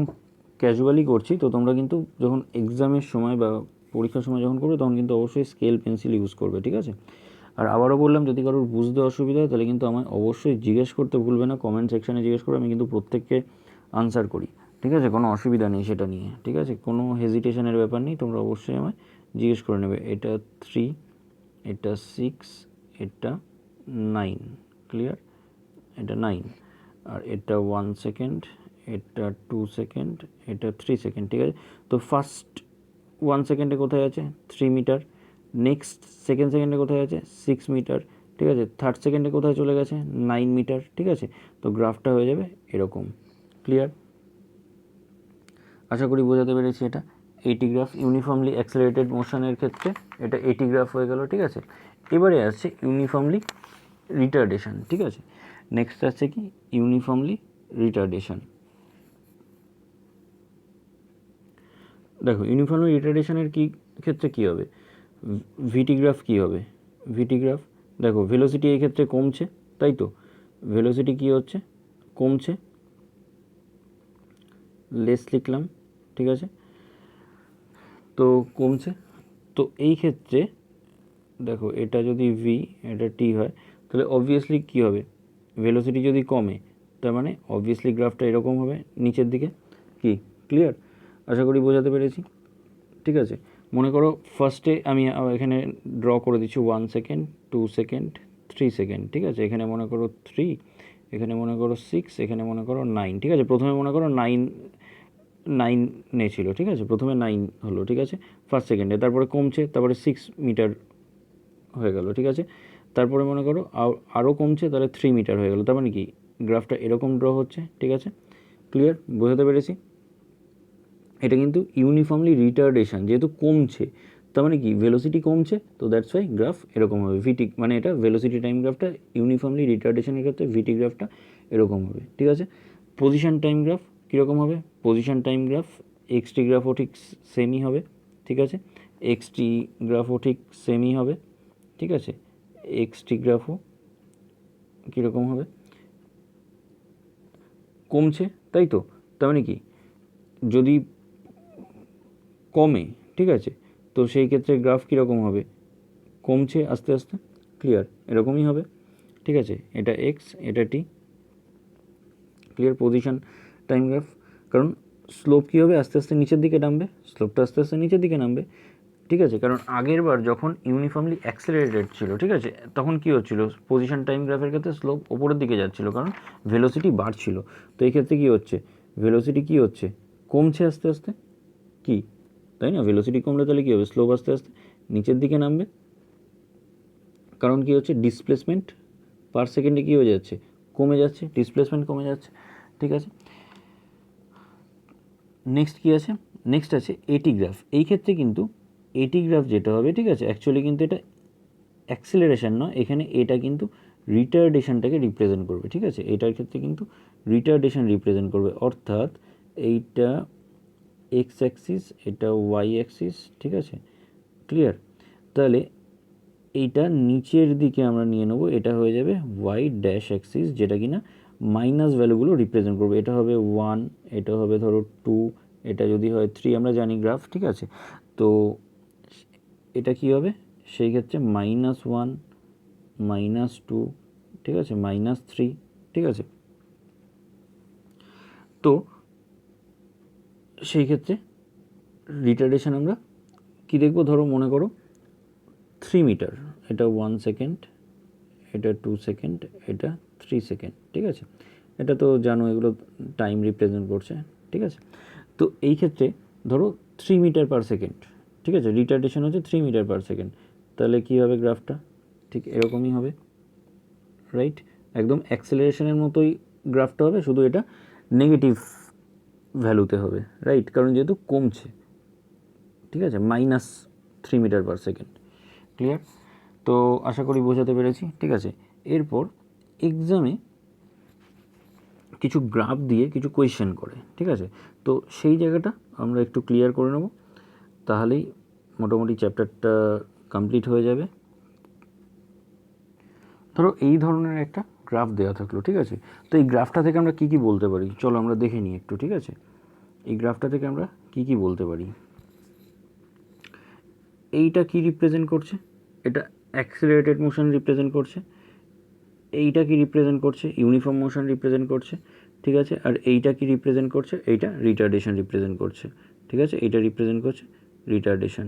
ক্যাজুয়ালি করছি, তো তোমরা কিন্তু যখন এক্সামের সময় বা পরীক্ষার সময় যখন করবে তখন কিন্তু অবশ্যই স্কেল পেন্সিল ইউজ করবে, ঠিক আছে। আর আবারও বললাম, যদি কারোর বুঝতে অসুবিধা হয় তাহলে কিন্তু আমায় অবশ্যই জিজ্ঞেস করতে ভুলবে না, কমেন্ট সেকশানে জিজ্ঞেস করবে, আমি কিন্তু প্রত্যেককে আনসার করি, ঠিক আছে, কোনো অসুবিধা নেই সেটা নিয়ে, ঠিক আছে, কোনো হেজিটেশনের ব্যাপার নেই, তোমরা অবশ্যই আমায় জিজ্ঞেস করে নেবে। এটা 3, এটা 6, এটা 9, ক্লিয়ার, এটা 9, আর এটা 1 সেকেন্ড, এটা 2 সেকেন্ড, এটা 3 সেকেন্ড, ঠিক আছে। তো ফার্স্ট 1 সেকেন্ডে কোথায় আছে 3 মিটার, নেক্সট সেকেন্ড সেকেন্ডে কোথায় আছে 6 মিটার, ঠিক আছে, থার্ড সেকেন্ডে কোথায় চলে গেছে 9 মিটার, ঠিক আছে। তো গ্রাফটা হয়ে যাবে এরকম। ক্লিয়ার? আশা করি বোঝাতে পেরেছি। এটা এটি গ্রাফ ইউনিফর্মলি অ্যাক্সেলারেটেড মোশনের ক্ষেত্রে এটা এটি গ্রাফ হয়ে গেল, ঠিক আছে। এবারে আসছে ইউনিফর্মলি রিটার্ডেশন, ঠিক আছে। নেক্সট আছে কি ইউনিফর্মলি রিটার্ডেশন। দেখো ইউনিফর্মলি রিটার্ডেশনের কি ক্ষেত্রে কী হবে, ভিটি গ্রাফ কী হবে, ভিটি গ্রাফ দেখো ভেলোসিটি এই ক্ষেত্রে কমছে, তাই তো ভেলোসিটি কী হচ্ছে, কমছে, লেস লিখলাম, ঠিক আছে, তো কমছে। তো এই ক্ষেত্রে দেখো এটা যদি ভি এটা টি হয় তাহলে অবভিয়াসলি কী হবে, ভেলোসিটি যদি কমে তার মানে অবভিয়াসলি গ্রাফটা এরকম হবে নিচের দিকে। কি ক্লিয়ার? আশা করি বোঝাতে পেরেছি। ঠিক আছে, মনে করো ফার্স্টে আমি এখানে ড্র করে দিচ্ছি 1 সেকেন্ড 2 সেকেন্ড 3 সেকেন্ড, ঠিক আছে, এখানে মনে করো 3, এখানে মনে করো 6, এখানে মনে করো 9, ঠিক আছে, প্রথমে মনে করো 9 ছিল, ঠিক আছে, প্রথমে 9 হলো, ঠিক আছে, ফার্স্ট সেকেন্ডে, তারপরে কমছে, তারপরে 6 মিটার হয়ে গেল, ঠিক আছে, তারপরে মনে করো আরও কমছে, তাহলে 3 মিটার হয়ে গেল, তার মানে কি গ্রাফটা এরকম ড্র হচ্ছে, ঠিক আছে, ক্লিয়ার? বোঝাতে পেরেছি? এটা কিন্তু ইউনিফর্মলি রিটার্ডেশন, যেহেতু কমছে তার মানে কি ভেলোসিটি কমছে, তো দ্যাটস ওয়াই গ্রাফ এরকম হবে, ভিটি মানে এটা ভেলোসিটি টাইম গ্রাফটা ইউনিফর্মলি রিটার্ডেশনের ক্ষেত্রে ভিটি গ্রাফটা এরকম হবে, ঠিক আছে। পজিশন টাইম গ্রাফ কীরকম হবে, পজিশন টাইম গ্রাফ এক্সটি গ্রাফও ঠিক সেমই হবে, ঠিক আছে, এক্সটি গ্রাফও ঠিক সেমই হবে, ঠিক আছে, এক্সটি গ্রাফও কীরকম হবে, কমছে, তাই তো, তার মানে কি যদি কমে, ঠিক আছে, তো সেই ক্ষেত্রে গ্রাফ কীরকম হবে, কমছে আস্তে আস্তে, ক্লিয়ার, এরকমই হবে, ঠিক আছে, এটা এক্স এটা টি, ক্লিয়ার? পজিশন টাইম গ্রাফ, কারণ স্লোপ কী হবে, আস্তে আস্তে নিচের দিকে নামবে, স্লোপটা আস্তে আস্তে নিচের দিকে নামবে, ঠিক আছে, কারণ আগের বার যখন ইউনিফর্মলি অ্যাক্সেলারেটেড ছিল, ঠিক আছে, তখন কী হচ্ছিল, পজিশন টাইম গ্রাফের ক্ষেত্রে স্লোপ ওপরের দিকে যাচ্ছিল, কারণ ভেলোসিটি বাড়ছিল, তো এই ক্ষেত্রে কী হচ্ছে, ভেলোসিটি কী হচ্ছে, কমছে আস্তে আস্তে, কি তাই না, ভেলোসিটি কমলে তাহলে কী হবে, স্লোপ আস্তে আস্তে নিচের দিকে নামবে, কারণ কী হচ্ছে, ডিসপ্লেসমেন্ট পার সেকেন্ডে কী হয়ে যাচ্ছে, কমে যাচ্ছে, ডিসপ্লেসমেন্ট কমে যাচ্ছে, ঠিক আছে। নেক্সট কী আছে, নেক্সট আছে এটি গ্রাফ। এই ক্ষেত্রে কিন্তু এটি গ্রাফ যেটা হবে, ঠিক আছে, অ্যাকচুয়ালি কিন্তু এটা অ্যাক্সেলারেশন নয়, এখানে এটা কিন্তু রিটার্ডেশনটাকে রিপ্রেজেন্ট করবে, ঠিক আছে, এটার ক্ষেত্রে কিন্তু রিটার্ডেশন রিপ্রেজেন্ট করবে, অর্থাৎ এইটা এক্স অ্যাক্সিস, এটা ওয়াই অ্যাক্সিস, ঠিক আছে, ক্লিয়ার? তাহলে এইটা নিচের দিকে আমরা নিয়ে নেবো, এটা হয়ে যাবে ওয়াই ড্যাশ অ্যাক্সিস, যেটা কিনা মাইনাস ভ্যালুগুলো রিপ্রেজেন্ট করবে, এটা হবে 1, এটা হবে ধরো 2, এটা যদি হয় 3, আমরা জানি গ্রাফ, ঠিক আছে, তো এটা কি হবে সেই ক্ষেত্রে -1 -2, ঠিক আছে, -3, ঠিক আছে, তো সেই ক্ষেত্রে রিটার্ডেশন আমরা কী দেখবো, ধরো মনে করো 3 মিটার, এটা 1 সেকেন্ড, এটা 2 সেকেন্ড, এটা 3 সেকেন্ড, ঠিক আছে, এটা তো জানো এগুলো টাইম রিপ্রেজেন্ট করছে, ঠিক আছে, তো এই ক্ষেত্রে ধরো 3 মিটার পার সেকেন্ড, ঠিক আছে, রিটার্ডেশন হচ্ছে 3 মিটার পার সেকেন্ড, তাহলে কী হবে গ্রাফটা, ঠিক এরকমই হবে, রাইট, একদম অ্যাক্সেলারেশনের মতোই গ্রাফটা হবে, শুধু এটা নেগেটিভ ভ্যালুতে হবে, রাইট, কারণ যেহেতু কমছে, ঠিক আছে, -3 মিটার পার সেকেন্ড, ক্লিয়ার? তো আশা করি বোঝাতে পেরেছি, ঠিক আছে। এরপর এক্সামে কিছু গ্রাফ দিয়ে কিছু কোয়েশ্চেন করে, ঠিক আছে, তো সেই জায়গাটা আমরা একটু ক্লিয়ার করে নেব, তাহলেই মোটামুটি চ্যাপ্টারটা কমপ্লিট হয়ে যাবে। ধরো এই ধরনের একটা গ্রাফ দেওয়া থাকলো, ঠিক আছে, তো এই গ্রাফটা থেকে আমরা কী কী বলতে পারি, চলো আমরা দেখে নিই একটু, ঠিক আছে, এই গ্রাফটা থেকে আমরা কী কী বলতে পারি। এইটা কি রিপ্রেজেন্ট করছে, এটা অ্যাক্সিলারেটেড মোশন রিপ্রেজেন্ট করছে, এইটা কি রিপ্রেজেন্ট করছে, ইউনিফর্ম মোশন রিপ্রেজেন্ট করছে, ঠিক আছে, আর এইটা কি রিপ্রেজেন্ট করছে, এইটা রিটার্ডেশন রিপ্রেজেন্ট করছে, ঠিক আছে, এইটা রিপ্রেজেন্ট করছে রিটার্ডেশন,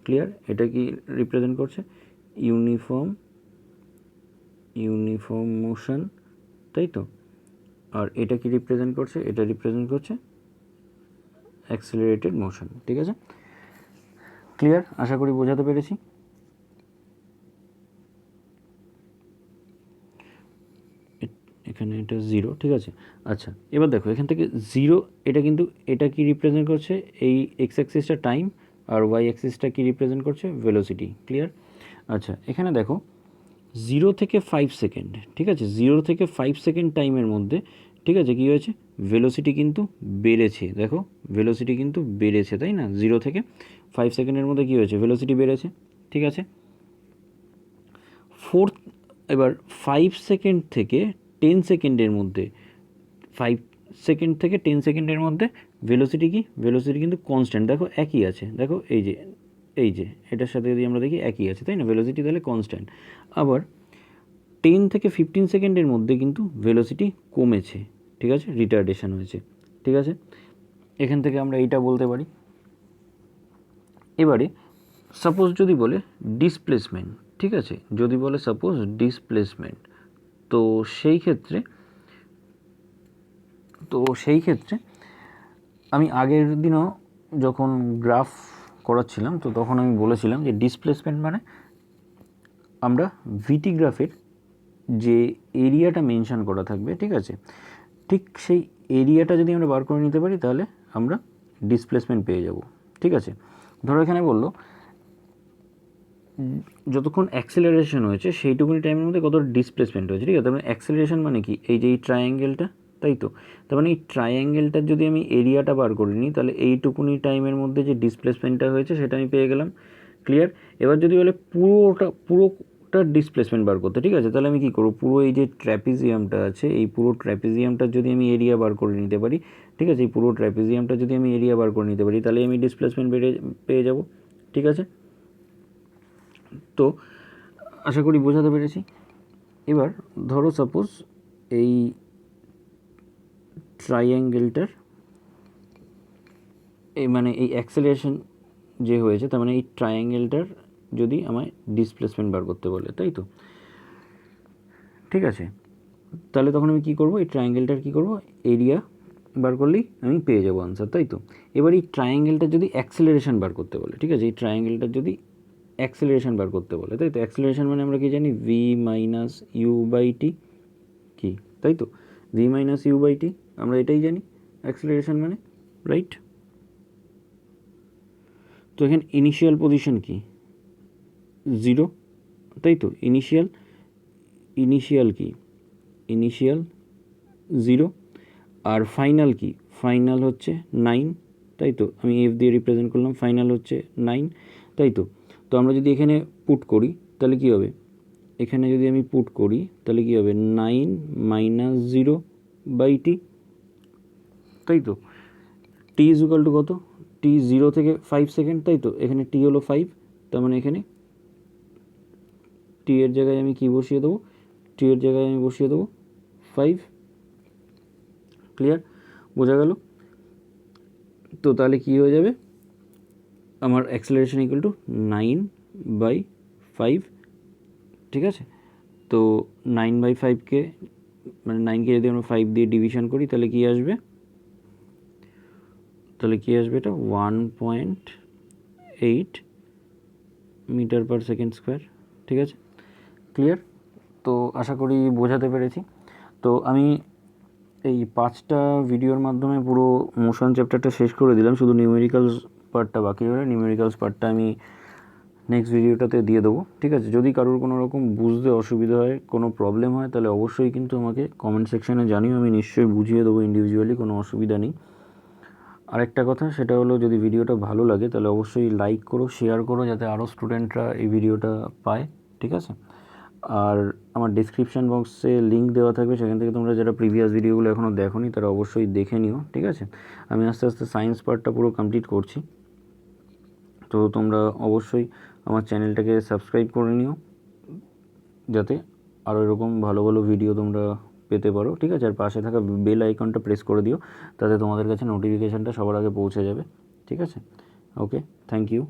ক্লিয়ার? এটা কি রিপ্রেজেন্ট করছে, ইউনিফর্ম মোশন, তাই তো, আর এটা কি রিপ্রেজেন্ট করছে, এটা রিপ্রেজেন্ট করছে অ্যাক্সিলারেটেড মোশন, ঠিক আছে, ক্লিয়ার? আশা করি বোঝাতে পেরেছি। এখানে এটা 0, ঠিক আছে, আচ্ছা, এবার দেখো এখান থেকে 0, এটা কিন্তু এটা কি রিপ্রেজেন্ট করছে, এই এক্স অ্যাক্সিসটা টাইম, আর ওয়াই অ্যাক্সিসটা কি রিপ্রেজেন্ট করছে ভেলোসিটি, ক্লিয়ার? আচ্ছা, এখানে দেখো 0 থেকে 5 সেকেন্ড, ঠিক আছে, 0 থেকে 5 সেকেন্ড টাইমের মধ্যে, ঠিক আছে, কী হয়েছে, ভেলোসিটি কিন্তু বেড়েছে। দেখো ভেলোসিটি কিন্তু বেড়েছে, তাই না? 0 থেকে 5 সেকেন্ডের মধ্যে কী হয়েছে, ভেলোসিটি বেড়েছে, ঠিক আছে। এবার 5 সেকেন্ড থেকে 10 সেকেন্ডের মধ্যে, 5 সেকেন্ড থেকে 10 সেকেন্ডের মধ্যে ভেলোসিটি কি, ভেলোসিটি কিন্তু কনস্ট্যান্ট, দেখো একই আছে, দেখো এই যে এটার সাথে যদি আমরা দেখি একই আছে, তাই না? ভেলোসিটি তাহলে কনস্ট্যান্ট। আবার 10 থেকে 15 সেকেন্ডের মধ্যে কিন্তু ভেলোসিটি কমেছে, ঠিক আছে, রিটার্ডেশন হয়েছে, ঠিক আছে। এখান থেকে আমরা এইটা বলতে পারি। এবারে সাপোজ যদি বলে ডিসপ্লেসমেন্ট, ঠিক আছে, যদি বলে সাপোজ ডিসপ্লেসমেন্ট, তো সেই ক্ষেত্রে আমি আগের দিনও যখন গ্রাফ করাচ্ছিলাম তো তখন আমি বলেছিলাম যে ডিসপ্লেসমেন্ট মানে আমরা ভিটি গ্রাফের যে এরিয়াটা মেনশন করা থাকবে, ঠিক আছে, ঠিক সেই এরিয়াটা যদি আমরা বার করে নিতে পারি তাহলে আমরা ডিসপ্লেসমেন্ট পেয়ে যাব, ঠিক আছে। ধরো এখানে বললো যতক্ষণ অ্যাক্সেলারেশন হয়েছে সেইটুকুনি টাইমের মধ্যে কত ডিসপ্লেসমেন্ট হয়েছে, ঠিক আছে। তার মানে অ্যাক্সেলারেশন মানে কি, এই যে এই ট্রায়াঙ্গেলটা, তাই তো। তার মানে এই ট্রায়াঙ্গেলটার যদি আমি এরিয়াটা বার করে নিই তাহলে এইটুকুনি টাইমের মধ্যে যে ডিসপ্লেসমেন্টটা হয়েছে সেটা আমি পেয়ে গেলাম, ক্লিয়ার। এবার যদি বলে পুরোটা ডিসপ্লেসমেন্ট বার করতে, ঠিক আছে, তাহলে আমি কী করবো, পুরো এই যে ট্র্যাপিজিয়ামটা আছে এই পুরো ট্র্যাপিজিয়ামটার যদি আমি এরিয়া বার করে নিতে পারি, ঠিক আছে, এই পুরো ট্র্যাপিজিয়ামটা যদি আমি এরিয়া বার করে নিতে পারি তাহলে আমি ডিসপ্লেসমেন্ট পেয়ে যাব, ঠিক আছে। তো আশা করি বোঝাতে পেরেছি। এবার ধরো সাপোজ এই ট্রাইঅ্যাঙ্গেলটার এই মানে এই অ্যাক্সেলারেশন যে হয়েছে, তার মানে এই ট্রাইঅ্যাঙ্গেলটার যদি আমায় ডিসপ্লেসমেন্ট বার করতে বলে, তাই তো, ঠিক আছে, তাহলে তখন আমি কী করবো, এই ট্রাইঅ্যাঙ্গেলটার কী করবো, এরিয়া বার করলেই আমি পেয়ে যাবো আনসার, তাই তো। এবার এই ট্রাইঅ্যাঙ্গেলটার যদি অ্যাক্সেলারেশন বার করতে বলে, ঠিক আছে, এই ট্রাইঅ্যাঙ্গেলটার যদি অ্যাক্সেলারেশন বার করতে বলে, তাই তো। অ্যাক্সেলারেশন মানে আমরা কি জানি, ভি মাইনাস ইউ বাই টি, কি, তাই তো, ভি মাইনাস ইউ বাই টি, আমরা এটাই জানি অ্যাক্সেলারেশন মানে, রাইট। তো এখানে ইনিশিয়াল পজিশন কি, 0, তাই তো, ইনিশিয়াল কি, ইনিশিয়াল 0, আর ফাইনাল কি, ফাইনাল হচ্ছে 9, তাই তো, আমি এফ দিয়ে রিপ্রেজেন্ট করলাম, ফাইনাল হচ্ছে 9, তাই তো। তো আমরা যদি এখানে পুট করি তাহলে কী হবে, এখানে যদি আমি পুট করি তাহলে কী হবে, 9 মাইনাস 0 বাই টি, তাই তো। টি ইজ ইকুয়াল টু কত, টি 0 থেকে 5 সেকেন্ড, তাই তো, এখানে টি হলো 5, তার মানে এখানে টি এর জায়গায় আমি কি বসিয়ে দেবো, টি এর জায়গায় আমি বসিয়ে দেবো 5, ক্লিয়ার, বোঝা গেল। তো তাহলে কী হয়ে যাবে, আমার অ্যাক্সেলারেশন ইকুয়াল টু 9/5, ঠিক আছে। তো 9/5কে মানে 9কে যদি আমরা 5 দিয়ে ডিভিশন করি তাহলে কী আসবে, এটা 1.8 মিটার পার সেকেন্ড স্কোয়ার, ঠিক আছে, ক্লিয়ার। তো আশা করি বোঝাতে পেরেছি। তো আমি এই 5টা ভিডিওর মাধ্যমে পুরো মোশন চ্যাপ্টারটা শেষ করে দিলাম, শুধু নিউমেরিক্যালস পার্টটা বাকি রইল। নিউমেরিক্যালস পার্টটা আমি নেক্সট ভিডিওটাতে দিয়ে দেবো, ঠিক আছে। যদি কারোর কোনো রকম বুঝতে অসুবিধা হয়, কোনো প্রবলেম হয়, তাহলে অবশ্যই কিন্তু আমাকে কমেন্ট সেকশানে জানিও, আমি নিশ্চয়ই বুঝিয়ে দেবো ইন্ডিভিজুয়ালি, কোনো অসুবিধা নেই। আরেকটা কথা সেটা হলো, যদি ভিডিওটা ভালো লাগে তাহলে অবশ্যই লাইক করো, শেয়ার করো, যাতে আরও স্টুডেন্টরা এই ভিডিওটা পায়, ঠিক আছে। আর আমার ডিসক্রিপশান বক্সে লিঙ্ক দেওয়া থাকবে, সেখান থেকে তোমরা যারা প্রিভিয়াস ভিডিওগুলো এখনও দেখোনি তারা অবশ্যই দেখে নিও, ঠিক আছে। আমি আস্তে আস্তে সায়েন্স পার্টটা পুরো কমপ্লিট করছি, তো তোমরা অবশ্যই আমার চ্যানেলটাকে সাবস্ক্রাইব করে নিও, যাতে আরও এরকম ভালো ভালো ভিডিও তোমরা পেতে পারো, ঠিক আছে। আর পাশে থাকা বেল আইকনটা প্রেস করে দিও, তাতে তোমাদের কাছে নোটিফিকেশানটা সবার আগে পৌঁছে যাবে, ঠিক আছে। ওকে, থ্যাংক ইউ।